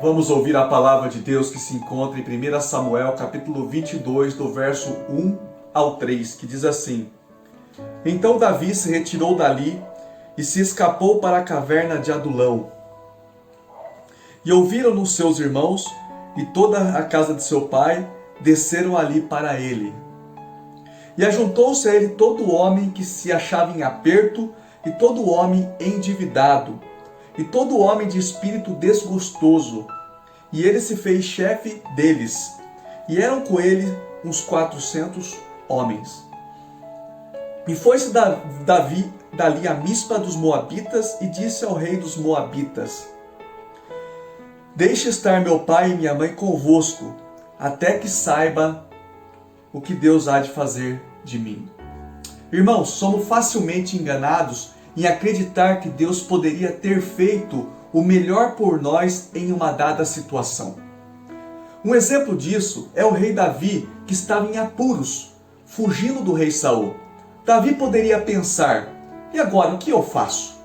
Vamos ouvir a palavra de Deus que se encontra em 1 Samuel, capítulo 22, do verso 1 ao 3, que diz assim: Então Davi se retirou dali e se escapou para a caverna de Adulão. E ouviram-no seus irmãos e toda a casa de seu pai, desceram ali para ele. E ajuntou-se a ele todo homem que se achava em aperto, e todo homem endividado, e todo homem de espírito desgostoso. E ele se fez chefe deles, e eram com ele uns 400 homens. E foi-se Davi dali a Mispa dos Moabitas, e disse ao rei dos Moabitas: Deixe estar meu pai e minha mãe convosco, até que saiba o que Deus há de fazer de mim. Irmãos, somos facilmente enganados em acreditar que Deus poderia ter feito o melhor por nós em uma dada situação. Um exemplo disso é o rei Davi, que estava em apuros, fugindo do rei Saul. Davi poderia pensar: e agora o que eu faço?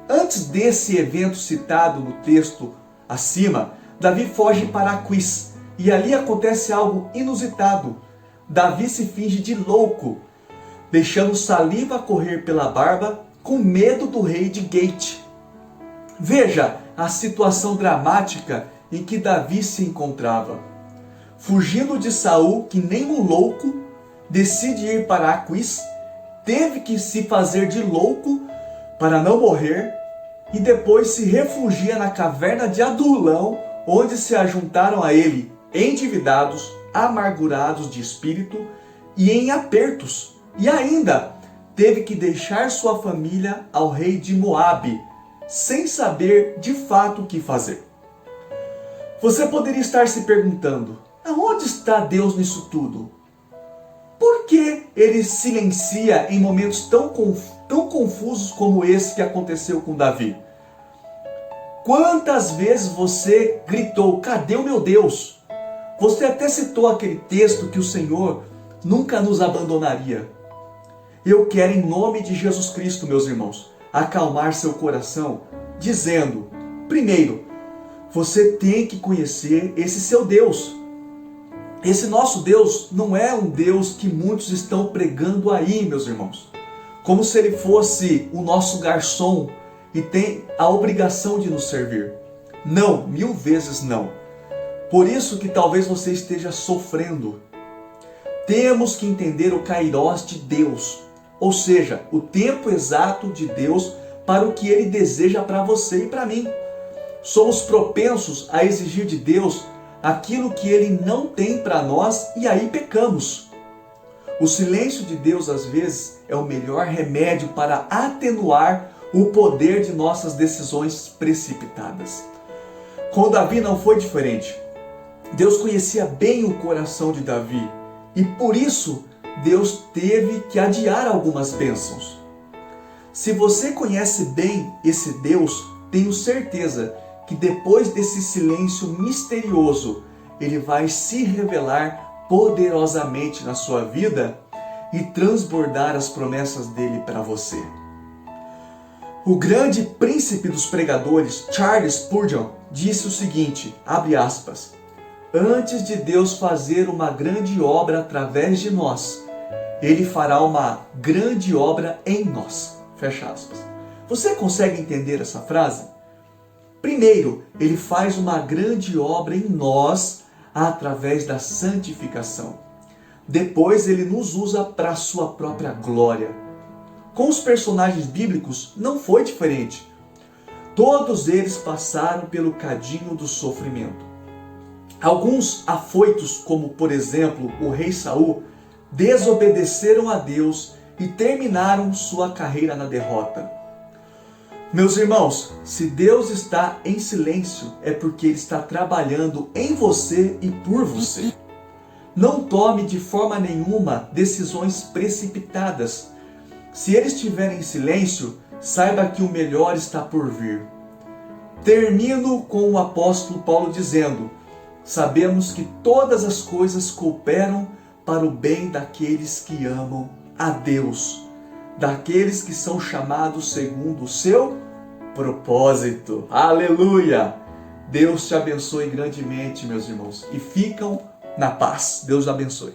Antes desse evento citado no texto acima, Davi foge para Aquis, e ali acontece algo inusitado. Davi se finge de louco, deixando saliva correr pela barba, com medo do rei de Gate. Veja a situação dramática em que Davi se encontrava. Fugindo de Saul, que nem um louco, decide ir para Aquis, teve que se fazer de louco para não morrer, e depois se refugia na caverna de Adulão, onde se ajuntaram a ele endividados, amargurados de espírito e em apertos, e ainda teve que deixar sua família ao rei de Moabe, sem saber de fato o que fazer. Você poderia estar se perguntando: aonde está Deus nisso tudo? Por que ele silencia em momentos tão confusos como esse que aconteceu com Davi? Quantas vezes você gritou: cadê o meu Deus? Você até citou aquele texto que o Senhor nunca nos abandonaria. Eu quero, em nome de Jesus Cristo, meus irmãos, acalmar seu coração, dizendo: primeiro, você tem que conhecer esse seu Deus. Esse nosso Deus não é um Deus que muitos estão pregando aí, meus irmãos, como se ele fosse o nosso garçom e tem a obrigação de nos servir. Não, 1000 vezes não. Por isso que talvez você esteja sofrendo. Temos que entender o Kairós de Deus, ou seja, o tempo exato de Deus para o que Ele deseja para você e para mim. Somos propensos a exigir de Deus aquilo que Ele não tem para nós e aí pecamos. O silêncio de Deus às vezes é o melhor remédio para atenuar o poder de nossas decisões precipitadas. Com Davi não foi diferente. Deus conhecia bem o coração de Davi e por isso Deus teve que adiar algumas bênçãos. Se você conhece bem esse Deus, tenho certeza que depois desse silêncio misterioso, Ele vai se revelar poderosamente na sua vida e transbordar as promessas dele para você. O grande príncipe dos pregadores, Charles Spurgeon, disse o seguinte, abre aspas: antes de Deus fazer uma grande obra através de nós, Ele fará uma grande obra em nós. Fecha aspas. Você consegue entender essa frase? Primeiro, Ele faz uma grande obra em nós através da santificação. Depois, Ele nos usa para a sua própria glória. Com os personagens bíblicos não foi diferente. Todos eles passaram pelo cadinho do sofrimento. Alguns afoitos, como por exemplo o rei Saul, desobedeceram a Deus e terminaram sua carreira na derrota. Meus irmãos, se Deus está em silêncio, é porque Ele está trabalhando em você e por você. Não tome de forma nenhuma decisões precipitadas. Se Ele estiver em silêncio, saiba que o melhor está por vir. Termino com o apóstolo Paulo dizendo: sabemos que todas as coisas cooperam para o bem daqueles que amam a Deus, daqueles que são chamados segundo o seu propósito. Aleluia! Deus te abençoe grandemente, meus irmãos. E ficam na paz. Deus abençoe.